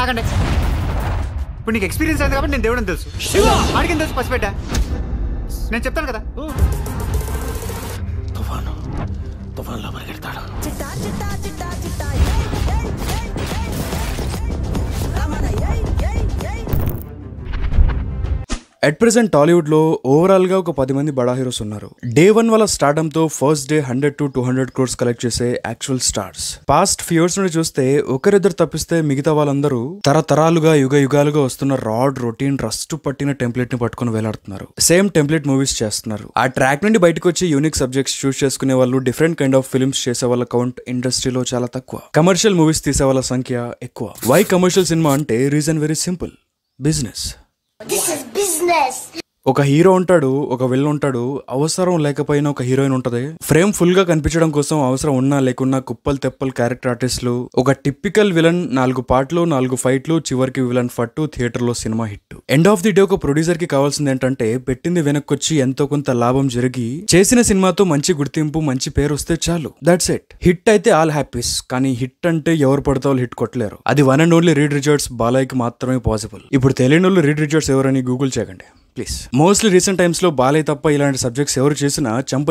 ఆగండి. ఇప్పుడు నీకు ఎక్స్పీరియన్స్ అయింది కాబట్టి నేను దేవుడని తెలుసు. ఆడికి తెలుసు పసిపెట్టా. నేను చెప్తాను కదా. తుఫాన్లో పరిగెడతాడు. అట్ ప్రెసెంట్ టాలీవుడ్ లో ఓవరాల్ గా ఒక 10 మంది బడా హీరోస్ ఉన్నారు. డే 1 వాళ్ళ స్టార్డమ్ తో first day 100 to 200 crores collect చేసే actual stars. Past few years నుండి చూస్తే ఒకరిద్దరు తప్పిస్తే మిగతా వాళ్ళందరూ తరతరాలుగా యుగాలుగా వస్తున్న రాడ్ రొటీన్ రస్ట్ పట్టిన టెంప్లెట్ ని పట్టుకుని వేలాడుతున్నారు. సేమ్ టెంప్లెట్ మూవీస్ చేస్తున్నారు. ఆ ట్రాక్ నుండి బయటకు వచ్చి యూనిక్ సబ్జెక్ట్స్ చూస్ చేసుకునే వాళ్ళు, డిఫరెంట్ కైండ్ ఆఫ్ ఫిల్మ్స్ చేసే వాళ్ళ కౌంట్ ఇండస్ట్రీలో చాలా తక్కువ. కమర్షియల్ మూవీస్ తీసే వాళ్ళ సంఖ్య ఎక్కువ. వై కమర్షియల్ సినిమా అంటే రీజన్ వెరీ సింపుల్, బిజినెస్. ఒక హీరో ఉంటాడు, ఒక విలన్ ఉంటాడు. అవసరం లేకపోయినా ఒక హీరోయిన్ ఉంటది. ఫ్రేమ్ ఫుల్ గా కనిపించడం కోసం అవసరం ఉన్నా లేకున్నా కుప్పలు తెప్పలు క్యారెక్టర్ ఆర్టిస్టులు. ఒక టిపికల్ విలన్, 4 పాటలు 4 ఫైట్లు, చివరికి విలన్ ఫట్టు, థియేటర్ లో cinema hit. End of the day ఒక ప్రొడ్యూసర్ కి కావాల్సింది ఏంటంటే పెట్టింది వెనక్కొచ్చి ఎంతో కొంత లాభం జరిగి చేసిన సినిమాతో మంచి గుర్తింపు, మంచి పేరు వస్తే చాలు. That's it. హిట్ అయితే ఆల్ హ్యాపీస్. కానీ హిట్ అంటే ఎవరు పడితే వాళ్ళు హిట్ కొట్టలేరు. అది one and only Reed Richards బాలయ్యకి మాత్రమే పాసిబుల్. ఇప్పుడు తెలియని వాళ్ళు రీడ్ రిచర్డ్స్ ఎవరని గూగుల్ చేయకండి ప్లీజ్. మోస్ట్లీ రీసెంట్ టైమ్స్ లో బాలయ్య తప్ప ఇలాంటి సబ్జెక్ట్స్ ఎవరు చేసినా చంప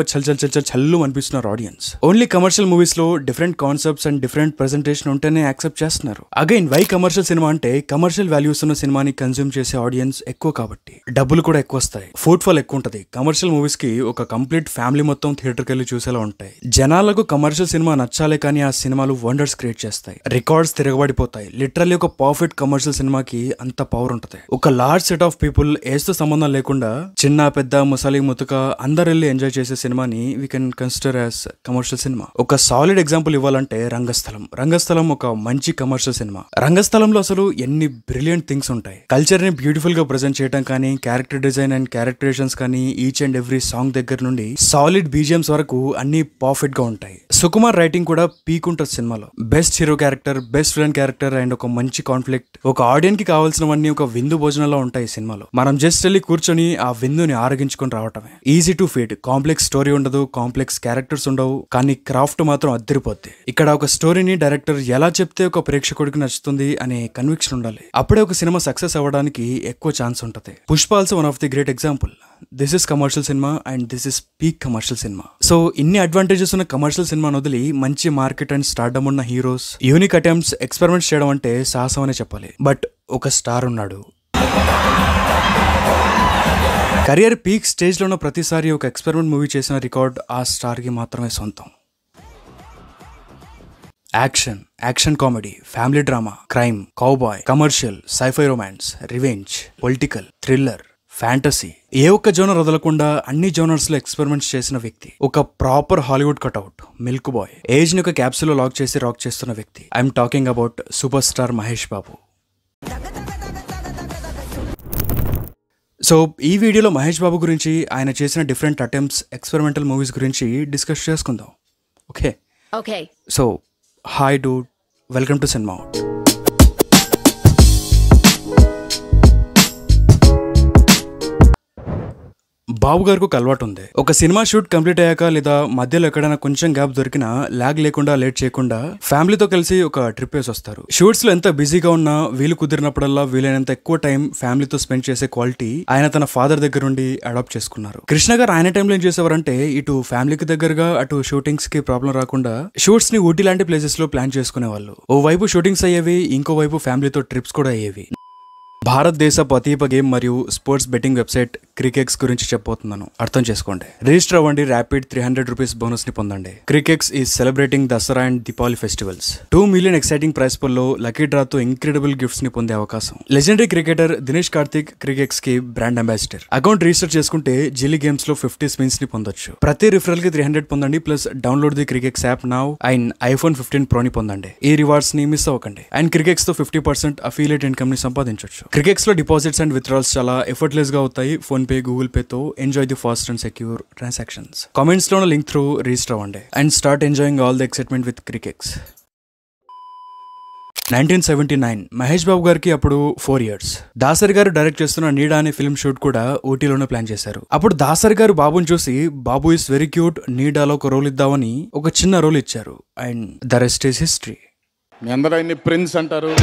చల్లు అనిపిస్తున్నారు ఆడియన్స్. ఓన్లీ కమర్షియల్ మూవీస్ లో different concepts and different presentation ఉంటేనే యాక్సెప్ట్ చేస్తున్నారు. అగైన్ వై కమర్షియల్ సినిమా అంటే కమర్షియల్ వాల్యూస్ ఉన్న సినిమాని కన్స్యూమ్ చేసే ఆడియన్స్ ఎక్కువ కాబట్టి డబ్బులు కూడా ఎక్కువ వస్తాయి, ఫుట్ ఫాల్ ఎక్కువ ఉంటది. కమర్షియల్ మూవీస్ కి ఒక కంప్లీట్ ఫ్యామిలీ మొత్తం థియేటర్కి వెళ్ళి చూసేలా ఉంటాయి. జనాలకు కమర్షియల్ సినిమా నచ్చాలే కానీ ఆ సినిమాలు వండర్స్ క్రియేట్ చేస్తాయి. రికార్డ్స్ తిరగబడిపోతాయి. లిటరల్లీ ఒక పర్ఫెక్ట్ కమర్షియల్ సినిమాకి అంత పవర్ ఉంటది. ఒక large set of people age తో సంబంధం లేకుండా చిన్న పెద్ద ముసలి ముతుక అందరు వెళ్ళి ఎంజాయ్ చేసే సినిమాని we can consider as commercial cinema. ఒక సాలిడ్ ఎగ్జాంపుల్ ఇవ్వాలంటే రంగస్థలం ఒక మంచి కమర్షియల్ సినిమా. రంగస్థలంలో అసలు ఎన్ని బ్రిలియంట్ థింగ్స్ ఉంటాయి. కల్చర్ ని బ్యూటిఫుల్ గా ప్రెజెంట్ చేయడం కానీ, క్యారెక్టర్ డిజైన్ అండ్ క్యారెక్టరేషన్స్ కానీ, ఈచ్ అండ్ ఎవ్రీ సాంగ్ దగ్గర నుండి సాలిడ్ బీజిఎంస్ వరకు అన్ని పర్ఫెక్ట్ గా ఉంటాయి. సుకుమార్ రైటింగ్ కూడా పీక్ ఉంటుంది సినిమాలో. Best hero character, best villain character and ఒక మంచి కాన్ఫ్లిక్ట్. ఒక ఆడియన్స్ కి కావాల్సినవన్నీ ఒక విందు భోజనంలో ఉంటాయి సినిమాలో. మనం జస్ట్ వెళ్ళి కూర్చొని ఆ విందుని ఆరగించుకొని రావటమే. Easy to feed. Complex story ఉండదు, కాంప్లెక్స్ క్యారెక్టర్స్ ఉండవు, కానీ క్రాఫ్ట్ మాత్రం అద్దరిపోద్ది. ఇక్కడ ఒక స్టోరీని డైరెక్టర్ ఎలా చెప్తే ఒక ప్రేక్షకుడికి నచ్చుతుంది అనే కన్విక్షన్ ఉండాలి. అప్పుడే ఒక సినిమా సక్సెస్ అవ్వడానికి ఎక్కువ ఛాన్స్ ఉంటుంది. Pushpa also one of the great example. This is commercial cinema and this is peak commercial cinema. So ఇన్ని అడ్వాంటేజెస్ ఉన్న కమర్షియల్ సినిమాను వదిలి మంచి మార్కెట్ అండ్ స్టార్డమ్ ఉన్న హీరోస్, యూనిక్ అటెంప్ట్స్, ఎక్స్పెరిమెంట్స్ చేయడం అంటే సాహసం అనే చెప్పాలి. బట్ ఒక స్టార్ ఉన్నాడు. కెరియర్ పీక్ స్టేజ్ లో ఉన్న ప్రతిసారి ఒక ఎక్స్పెరిమెంట్ మూవీ చేసిన రికార్డ్ ఆ స్టార్ కి మాత్రమే సొంతం. Action comedy, family drama, crime, cowboy, commercial, sci-fi romance, revenge, political, thriller, fantasy, ఏ ఒక్క జోనర్ వదలకుండా అన్ని జోనర్స్ లో ఎక్స్పెరిమెంట్స్ చేసిన వ్యక్తి. ఒక proper Hollywood cutout, milk boy. Age ని ఒక క్యాప్సూల్ లో లాక్ చేసి రాక్ చేస్తున్న వ్యక్తి. I'm talking about super star Mahesh Babu. So ఈ వీడియోలో మహేష్ బాబు గురించి, ఆయన చేసిన డిఫరెంట్ అటెంప్ట్స్, ఎక్స్పెరిమెంటల్ మూవీస్ గురించి డిస్కస్ చేసుకుందాం. Okay. So hi dude, welcome to cinema out. Babu గారికి ఒక అలవాటు ఉంది. ఒక సినిమా షూట్ కంప్లీట్ అయ్యాక లేదా మధ్యలో ఎక్కడైనా కొంచెం గ్యాప్ దొరికినా లాగ్ లేకుండా, లేట్ చేయకుండా ఫ్యామిలీతో కలిసి ఒక ట్రిప్ వేసి వస్తారు. షూట్స్ లో ఎంత బిజీగా ఉన్నా వీలు కుదిరినప్పుడల్లా వీలైనంత ఎక్కువ టైం ఫ్యామిలీతో స్పెండ్ చేసే క్వాలిటీ ఆయన తన ఫాదర్ దగ్గర నుండి అడాప్ట్ చేసుకున్నారు. కృష్ణ గారు ఆయన టైంలో ఏం చేసేవారంటే ఇటు ఫ్యామిలీకి దగ్గరగా అటు షూటింగ్స్ కి ప్రాబ్లం రాకుండా షూట్స్ ని ఊటీ లాంటి ప్లేసెస్ లో ప్లాన్ చేసుకునేవాళ్ళు. ఓ వైపు షూటింగ్స్ అయ్యేవి, ఇంకో వైపు ఫ్యామిలీతో ట్రిప్స్ కూడా అయ్యేవి. భారతదేశపు అతీప గేమ్ మరియు స్పోర్ట్స్ బెట్టింగ్ వెబ్సైట్ క్రికెక్స్ గురించి చెప్పబోతున్నాను. అర్థం చేసుకోండి. రిజిస్టర్ అవ్వండి. ర్యాపిడ్ 300 రూపీస్ బోనస్ ని పొందండి. Crickex is celebrating Dasara and Deepavali festivals. 2 million exciting prize pool లో లక్కీ డ్రా తో ఇంక్రెడిబుల్ గిఫ్ట్స్ ని పొందే అవకాశం. Legendary cricketer Dinesh Karthik Crickex కి బ్రాండ్ అంబాసిడర్. అకౌంట్ రిజిస్టర్ చేసుకుంటే జిల్లీ గేమ్స్ లో 50 స్పిన్స్ ని పొందొచ్చు. ప్రతి రిఫరల్ కి 300 పొందండి. Plus download the Crickex app now and iPhone 15 Pro ని పొందండి. ఈ రివార్డ్స్ ని మిస్ అవ్వకండి. అండ్ క్రికెక్స్ తో 50% అఫిలియేట్ ఇన్కమ్ ని సంపాదించవచ్చు. క్రికెక్స్ లో డిపాజిట్స్ అండ్ విత్డ్రాల్స్ చాలా ఎఫర్ట్లెస్ గా అవుతాయి. ఫోన్ పే, గూగుల్ పే తో enjoy the fast and secure transactions. Comments లో లింక్ త్రూ రిజిస్టర్ అవ్వండి and start enjoying all the excitement with Crickex. 1979 Mahesh Babu గారికి అప్పుడు 4 years. దాసరి గారు డైరెక్ట్ చేస్తున్న నీడా అనే ఫిల్మ్ షూట్ కూడా ఊటీలోనే ప్లాన్ చేశారు. అప్పుడు దాసరి గారు బాబుని చూసి బాబు ఇస్ వెరీ క్యూట్, నీడాలో ఒక రోల్ ఇద్దామని ఒక చిన్న రోల్ ఇచ్చారు. And the rest is history. మీ అందరూ ప్రిన్స్ అంటారు.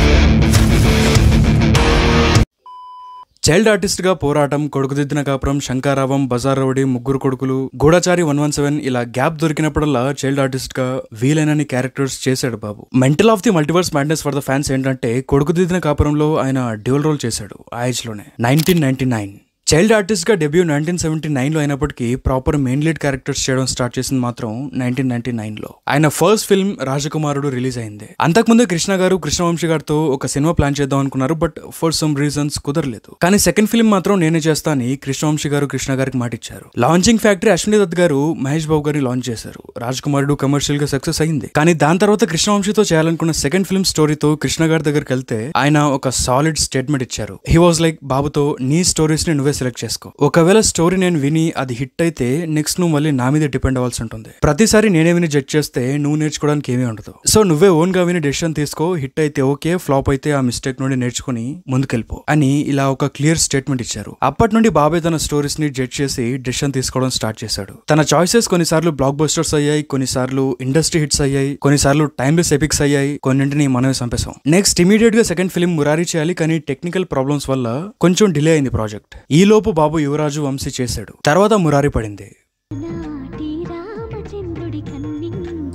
చైల్డ్ ఆర్టిస్ట్ గా పోరాటం, కొడుకుదిద్దిన కాపురం, శంకారావం, బజార్ రౌడీ, ముగ్గురు కొడుకులు, గూఢచారి 117 ఇలా గ్యాప్ దొరికినప్పుడల్లా చైల్డ్ ఆర్టిస్ట్ గా వీలైనన్ని క్యారెక్టర్స్ చేశాడు Babu. Mental of the multiverse madness for the fans ఏంటంటే కొడుకుదిద్దిన కాపురంలో ఆయన డ్యూల్ రోల్ చేశాడు ఆ ఏజ్ లోనే. 1999 చైల్డ్ ఆర్టిస్ట్ గా డెబ్యూ 1979 లో అయినప్పటికీ ప్రాపర్ మెయిన్ లీడ్ క్యారెక్టర్స్ చేయడం స్టార్ట్ చేసింది మాత్రం 1999 లో. ఆయన ఫస్ట్ ఫిల్మ్ రాజకుమారుడు రిలీజ్ అయింది. అంతకుముందు కృష్ణ గారు, కృష్ణవంశీ గారితో ఒక సినిమా ప్లాన్ చేద్దాం అనుకున్నారు, బట్ ఫర్ సమ్ రీజన్స్ కుదరలేదు. కానీ సెకండ్ ఫిల్మ్ మాత్రం నేనే చేస్తా అని కృష్ణవంశీ గారు కృష్ణ గారికి మాట ఇచ్చారు. లాంచింగ్ ఫ్యాక్టరీ అశ్విని దత్ గారు మహేష్ బాబు గారిని లాంచ్ చేశారు. రాజకుమారుడు కమర్షియల్ గా సక్సెస్ అయింది. కానీ దాని తర్వాత కృష్ణవంశీతో చేయాలనుకున్న సెకండ్ ఫిల్మ్ స్టోరీతో కృష్ణ గారి దగ్గరికి వెళ్తే ఆయన ఒక సాలిడ్ స్టేట్మెంట్ ఇచ్చారు. హీ వాజ్ లైక్, బాబుతో నీ స్టోరీస్ ని నువ్వే సెలెక్ట్ చేసుకో. ఒకవేళ స్టోరీ నేను విని అది హిట్ అయితే నెక్స్ట్ నువ్వు మళ్ళీ నా మీద డిపెండ్ అవ్వాల్సి ఉంటుంది. ప్రతిసారి నేనే విని జడ్జ్ చేస్తే నువ్వు నేర్చుకోవడానికి ఏమీ ఉండదు. సో నువ్వే ఓన్ గా విని డెసిషన్ తీసుకో. హిట్ అయితే ఓకే, ఫ్లాప్ అయితే ఆ మిస్టేక్ నుండి నేర్చుకుని ముందుకెళ్ళిపో అని ఇలా ఒక క్లియర్ స్టేట్మెంట్ ఇచ్చారు. అప్పటి నుండి బాబాయ్ తన స్టోరీస్ ని జడ్జ్ చేసి డెసిషన్ తీసుకోవడం స్టార్ట్ చేశాడు. తన చాయిసెస్ కొన్నిసార్లు బ్లాక్ బస్టర్స్ అయ్యాయి, కొన్నిసార్లు ఇండస్ట్రీ హిట్స్ అయ్యాయి, కొన్నిసార్లు టైమ్లెస్ ఎపిక్స్ అయ్యాయి, కొన్నింటిని మనమే చంపేశాం. నెక్స్ట్ ఇమీడియట్ గా సెకండ్ ఫిల్మ్ మురారి చేయాలి, కానీ టెక్నికల్ ప్రాబ్లమ్స్ వల్ల కొంచెం డిలే అయింది ప్రాజెక్ట్. ఈ లోపు బాబు యువరాజు వంశీ చేశాడు. తర్వాత మురారి పడింది.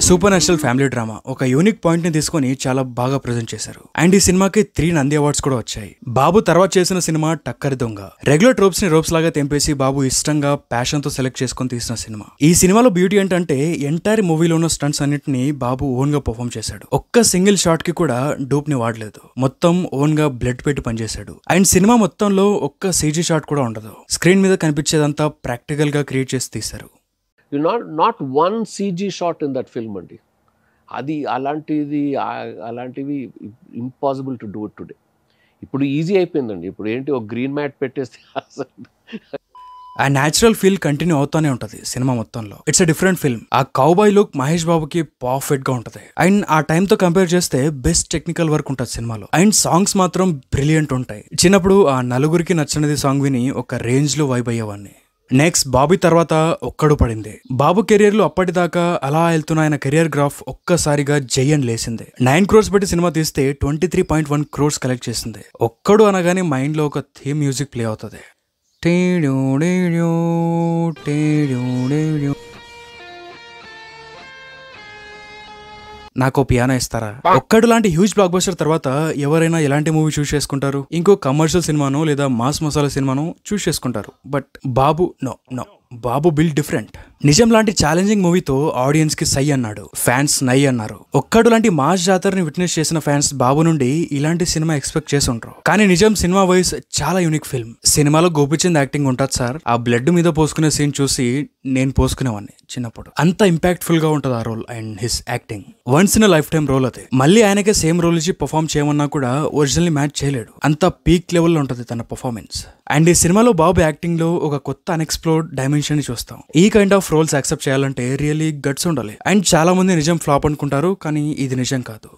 సూపర్ నేషనల్ ఫ్యామిలీ డ్రామా ఒక యూనిక్ పాయింట్ ని తీసుకుని చాలా బాగా ప్రెజెంట్ చేశారు. అండ్ ఈ సినిమాకి 3 నంది అవార్డ్స్ కూడా వచ్చాయి. బాబు తర్వాత చేసిన సినిమా టక్కరి దొంగ. రెగ్యులర్ ట్రోప్స్ ని రోప్స్ లాగా తెంపేసి బాబు ఇష్టంగా ప్యాషన్ తో సెలెక్ట్ చేసుకుని తీసిన సినిమా. ఈ సినిమాలో బ్యూటీ ఏంటంటే ఎంటైర్ మూవీలో ఉన్న స్టంట్స్ అన్నింటినీ బాబు ఓన్ గా పర్ఫామ్ చేశాడు. ఒక్క సింగిల్ షాట్ కి కూడా డూప్ ని వాడలేదు. మొత్తం ఓన్ గా బ్లడ్ పెట్టి పనిచేశాడు. అండ్ సినిమా మొత్తంలో ఒక్క సీజీ షాట్ కూడా ఉండదు. స్క్రీన్ మీద కనిపించేదంతా ప్రాక్టికల్ గా క్రియేట్ చేసి తీశారు. Not one CG shot in that film అండి. అది అలాంటివి impossible to do it today. ఇప్పుడు ఈజీ అయిపోయిందండి. ఇప్పుడు ఏంటి, ఒక గ్రీన్ మ్యాట్ పెట్టేస్తే ఆ న్యాచురల్ ఫీల్ కంటిన్యూ అవుతానే ఉంటది సినిమా మొత్తంలో. It's a different film. ఆ కౌబాయ్ లుక్ మహేష్ బాబుకి పర్ఫెక్ట్ గా ఉంటది. అండ్ ఆ టైం తో కంపేర్ చేస్తే బెస్ట్ టెక్నికల్ వర్క్ ఉంటుంది సినిమాలో. అండ్ సాంగ్స్ మాత్రం బ్రిలియంట్ ఉంటాయి. చిన్నప్పుడు ఆ నలుగురికి నచ్చనిది సాంగ్ విని ఒక రేంజ్ లో వైబ్ అయ్యేవాడిని. నెక్స్ట్ బాబీ తర్వాత ఒక్కడు పడింది. బాబు కెరియర్ లో అప్పటిదాకా అలా వెళ్తున్న ఆయన కెరియర్ గ్రాఫ్ ఒక్కసారిగా జయన్ లేసింది. 9 crores పెట్టి సినిమా తీస్తే 23.1 crores కలెక్ట్ చేసింది. ఒక్కడు అనగానే మైండ్ లో ఒక థీమ్ మ్యూజిక్ ప్లే అవుతుంది. నాకు పియానో ఇస్తారా? ఒక్కడు లాంటి హ్యూజ్ బ్లాక్ బస్టర్ తర్వాత ఎవరైనా ఎలాంటి మూవీ చూస్ చేసుకుంటారు? ఇంకో కమర్షియల్ సినిమానో లేదా మాస్ మసాలా సినిమానో చూస్ చేసుకుంటారు. But Babu no. Babu build different. నిజం లాంటి ఛాలెంజింగ్ మూవీతో ఆడియన్స్ కి సై అన్నాడు, ఫ్యాన్స్ నై అన్నారు. ఒక్కడు లాంటి మాస్ జాతరని విట్నెస్ చేసిన ఫ్యాన్స్ బాబు నుండి ఇలాంటి సినిమా ఎక్స్పెక్ట్ చేసి ఉంటారు. కానీ నిజం సినిమా వైస్ చాలా యూనిక్ ఫిల్మ్. సినిమాలో గోపిచంద్ యాక్టింగ్ ఉంటుంది సార్. ఆ బ్లడ్ మీద పోసుకునే సీన్ చూసి నేను పోసుకునేవాడిని చిన్నప్పుడు. అంత ఇంపాక్ట్ఫుల్ గా ఉంటుంది ఆ role and his acting. Once in life time role అది. మళ్ళీ ఆయనకే సేమ్ రోల్ ఇచ్చి పర్ఫామ్ చేయమన్నా కూడా ఒరిజినల్లీ మ్యాచ్ చేయలేడు. అంత పీక్ లెవెల్లో ఉంటుంది తన పర్ఫార్మెన్స్. అండ్ ఈ సినిమాలో బాబు యాక్టింగ్ లో ఒక కొత్త అన్ఎక్స్ప్లోర్డ్ డైమెన్షన్ ని చూస్తాం. ఈ కైండ్ ఆఫ్ రోల్స్ యాక్సెప్ట్ చేయాలంటే రియల్లీ గట్స్ ఉండాలి. అండ్ చాలా మంది నిజం ఫ్లాప్ అనుకుంటారు, కానీ ఇది నిజం కాదు.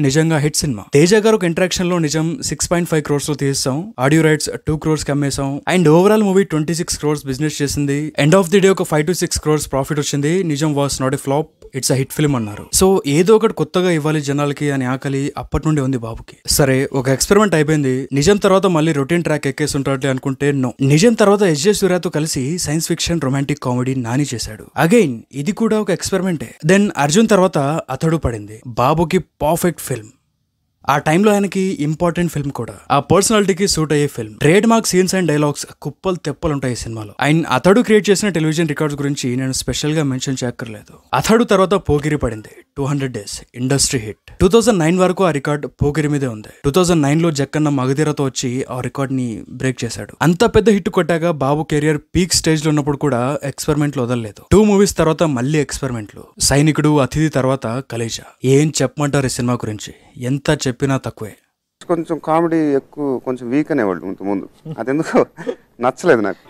నిజంగా హిట్ సినిమా. తేజ గారు ఒక ఇంటరాక్షన్ లో నిజం 6.5 crores లో తీస్తాం. ఆడియో రైట్స్ 2 crores అమ్మేసాం. And overall movie 26 crores business చేసింది. ఎండ్ ఆఫ్ ది డే ఒక 5 to 6 crores ప్రాఫిట్ వచ్చింది. నిజం was not a flop, it's a hit film అన్నారు. సో ఏదో ఒకటి కొత్తగా ఇవ్వాలి జనాలకి అని ఆకలి అప్పటి నుండి ఉంది బాబుకి. సరే, ఒక ఎక్స్పెరిమెంట్ అయిపోయింది. నిజం తర్వాత మళ్ళీ రొటీన్ ట్రాక్ ఎక్కేసి ఉంటాడు అనుకుంటే నో. నిజం తర్వాత ఎస్జే సూర్యతో కలిసి science fiction romantic comedy Nani చేశాడు. అగైన్ ఇది కూడా ఒక ఎక్స్పెరిమెంటే. దెన్ అర్జున్ తర్వాత అతడు పడింది. బాబుకి పర్ఫెక్ట్ ఫిల్మ్. ఆ టైంలో ఆయనకి ఇంపార్టెంట్ ఫిల్మ్ కూడా. ఆ పర్సనాలిటీకి సూట్ అయ్యే film. Trade mark scenes and dialogues కుప్పలు తెప్పలు ఉంటాయి ఈ సినిమాలో. అండ్ అతడు క్రియేట్ చేసిన టెలివిజన్ రికార్డ్స్ గురించి నేను స్పెషల్ గా మెన్షన్ చేయక్కర్లేదు. అతడు తర్వాత పోకిరి పడింది. 200 days ఇండస్ట్రీ హిట్. 2009 వరకు ఆ రికార్డ్ పోకిరి మీదే ఉంది. 2009 లో జక్కన్న మగధీరతో వచ్చి ఆ రికార్డ్ ని బ్రేక్ చేశాడు. అంత పెద్ద హిట్ కొట్టాక బాబు కెరియర్ పీక్ స్టేజ్ లో ఉన్నప్పుడు కూడా ఎక్స్పెరిమెంట్లు వదలలేదు. 2 movies తర్వాత మళ్ళీ ఎక్స్పెరిమెంట్లు. సైనికుడు, అతిథి తర్వాత కలేజా. ఏం చెప్పమంటారు ఈ సినిమా గురించి? ఎంత చెప్పినా తక్కువే. కొంచెం కామెడీ ఎక్కువ, కొంచెం వీక్ అనేవాళ్ళు ముందు. అదెందుకో నచ్చలేదు నాకు.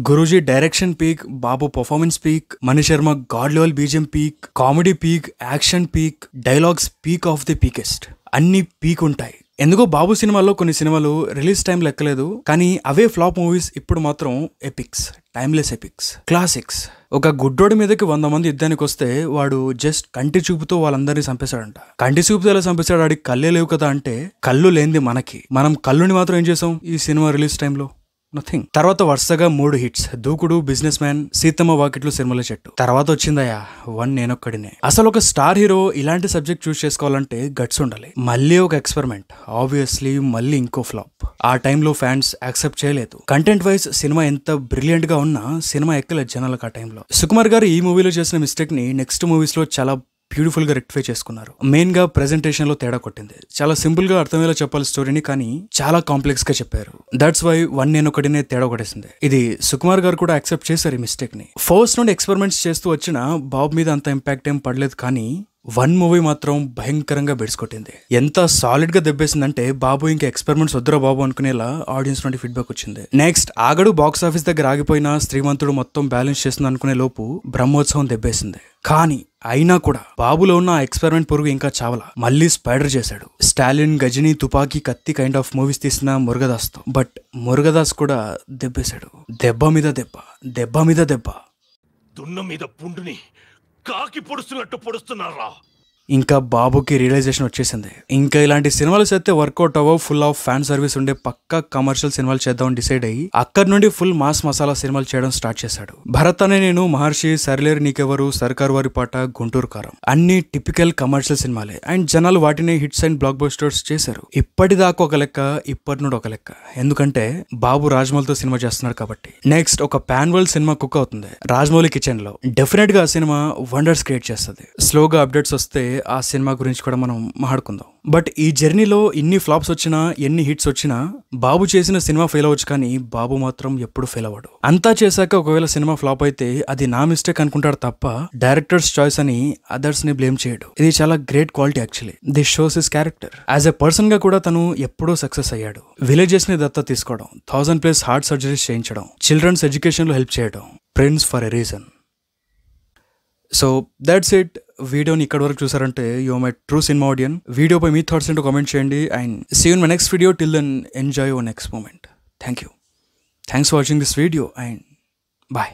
Guruji direction peak, Babu performance peak, Mani Sharma god level BGM peak, comedy peak, action peak, dialogues peak of the peakest. అన్ని పీక్ ఉంటాయి. ఎందుకో బాబు సినిమాల్లో కొన్ని సినిమాలు రిలీజ్ టైం లెక్కలేదు, కానీ అవే ఫ్లాప్ మూవీస్ ఇప్పుడు మాత్రం ఎపిక్స్, టైమ్లెస్ ఎపిక్స్, క్లాసిక్స్. ఒక గుడ్డోడి మీదకి 100 మంది యుద్ధానికి వస్తే వాడు జస్ట్ కంటి చూపుతో వాళ్ళందరినీ చంపేశాడంట. కంటి చూపుతో ఎలా చంపేశాడు? వాడికి కళ్ళే లేవు కదా అంటే, కళ్ళు లేనిది మనకి, మనం కళ్ళుని మాత్రం ఏం చేసాం ఈ సినిమా రిలీజ్ టైంలో? నథింగ్. తర్వాత వరుసగా 3 హిట్స్, దూకుడు, బిజినెస్ మ్యాన్, సీతమ్మ వాకిట్లు, సిరిమల్ల చెట్టు. తర్వాత వచ్చిందయ్యా వన్ నేనొక్కడినే. అసలు ఒక స్టార్ హీరో ఇలాంటి సబ్జెక్ట్ చూస్ చేసుకోవాలంటే గట్స్ ఉండాలి. మళ్ళీ ఒక ఎక్స్పెరిమెంట్, ఆబ్వియస్లీ మళ్ళీ ఇంకో ఫ్లాప్. ఆ టైంలో ఫ్యాన్స్ యాక్సెప్ట్ చేయలేదు. కంటెంట్ వైజ్ సినిమా ఎంత బ్రిలియంట్ గా ఉన్నా సినిమా ఎక్కలేదు జనాలకు ఆ టైంలో. సుకుమార్ గారు ఈ మూవీలో చేసిన మిస్టేక్ ని నెక్స్ట్ మూవీస్ లో చాలా బ్యూటిఫుల్ గా రెక్టిఫై చేసుకున్నారు. మెయిన్ గా ప్రెజెంటేషన్ లో తేడా కొట్టింది. చాలా సింపుల్ గా అర్థమయ్యేలా చెప్పాలి స్టోరీని, కానీ చాలా కాంప్లెక్స్ గా చెప్పారు. దట్స్ వై వన్ నేనొక్కడినే తేడా కొట్టేసింది. ఇది సుకుమార్ గారు కూడా యాక్సెప్ట్ చేశారు ఈ మిస్టేక్ ని. ఫస్ట్ నుండి ఎక్స్పెరిమెంట్స్ చేస్తూ వచ్చిన బాబు మీద అంత ఇంపాక్ట్ ఏం పడలేదు, కానీ వన్ మూవీ మాత్రం భయంకరంగా బెడిసికొట్టింది. ఎంత సాలిడ్ గా దెబ్బేసిందంటే బాబు ఇంకా ఎక్స్పెరిమెంట్స్ వద్దురా బాబు అనుకునేలా ఆడియన్స్ నుండి ఫీడ్బ్యాక్ వచ్చింది. నెక్స్ట్ ఆగడు బాక్స్ ఆఫీస్ దగ్గర ఆగిపోయిన శ్రీమంతుడు మొత్తం బ్యాలెన్స్ చేస్తుంది అనుకునే లోపు బ్రహ్మోత్సవం దెబ్బేసింది. కానీ అయినా కూడా బాబులో ఉన్న ఎక్స్పెరిమెంట్ పురుగు ఇంకా చావలా. మళ్ళీ స్పైడర్ చేశాడు. స్టాలిన్, గజని, తుపాకీ, కత్తి కైండ్ ఆఫ్ మూవీస్ తీసిన మురుగదాస్ తో. బట్ మురుగదాస్ కూడా దెబ్బేశాడు. దెబ్బ మీద దెబ్బ, దెబ్బ మీద దెబ్బ. దున్న మీద పుండుని కాకి పొడుస్తున్నట్టు పొడుస్తున్నారా? ఇంకా బాబుకి రియలైజేషన్ వచ్చేసింది, ఇంకా ఇలాంటి సినిమాలు చేస్తే వర్కౌట్ అవ్వవు, ఫుల్ ఆఫ్ ఫ్యాన్ సర్వీస్ ఉండే పక్కా కమర్షియల్ సినిమాలు చేద్దామని డిసైడ్ అయ్యి అక్కడి నుండి ఫుల్ మాస్ మసాలా సినిమాలు చేయడం స్టార్ట్ చేశాడు. భరత్ అనే నేను, మహర్షి, సరిలేరు నీకెవరు, సర్కార్ వారి పాట, గుంటూరు కారం అన్ని టిపికల్ కమర్షియల్ సినిమాలే. అండ్ జనాలు వాటిని హిట్స్ అండ్ బ్లాక్ బస్టర్స్ చేశారు. ఇప్పటిదాకా ఒక లెక్క, ఇప్పటి నుండి ఒక లెక్క. ఎందుకంటే బాబు రాజమౌళితో సినిమా చేస్తున్నాడు కాబట్టి. నెక్స్ట్ ఒక పాన్ వరల్డ్ సినిమా కుక్ అవుతుంది రాజమౌళి కిచెన్ లో. డెఫినెట్ గా ఆ సినిమా వండర్స్ క్రియేట్ చేస్తుంది. స్లోగా అప్డేట్స్ వస్తే ఆ సినిమా గురించి కూడా మనం మాట్లాడుకుందాం. బట్ ఈ జర్నీలో ఇన్ని ఫ్లాప్స్ వచ్చినా, ఎన్ని హిట్స్ వచ్చినా బాబు చేసిన సినిమా ఫెయిల్ అవ్వచ్చు, కానీ బాబు మాత్రం ఎప్పుడు ఫెయిల్ అవ్వడు. అంతా చేశాక ఒకవేళ సినిమా ఫ్లాప్ అయితే అది నా మిస్టేక్ అనుకుంటాడు తప్ప డైరెక్టర్స్ చాయిస్ అని అదర్స్ ని బ్లేమ్ చేయడు. ఇది చాలా great quality actually. This shows his character. As a person గా కూడా తను ఎప్పుడూ సక్సెస్ అయ్యాడు. విలేజెస్ ని దత్తా తీసుకోవడం, 1000+ హార్ట్ సర్జరీస్ చేయించడం, చిల్డ్రన్స్ ఎడ్యుకేషన్ లో హెల్ప్ చేయడం, prince for a reason. So that's it. వీడియోని ఇక్కడ వరకు చూసారంటే you are my true cinema audience. వీడియోపై మీ థాట్స్ ఏంటో కామెంట్ చేయండి. And see you in my next video. Till then enjoy your next moment. Thank you. Thanks for watching this video and bye.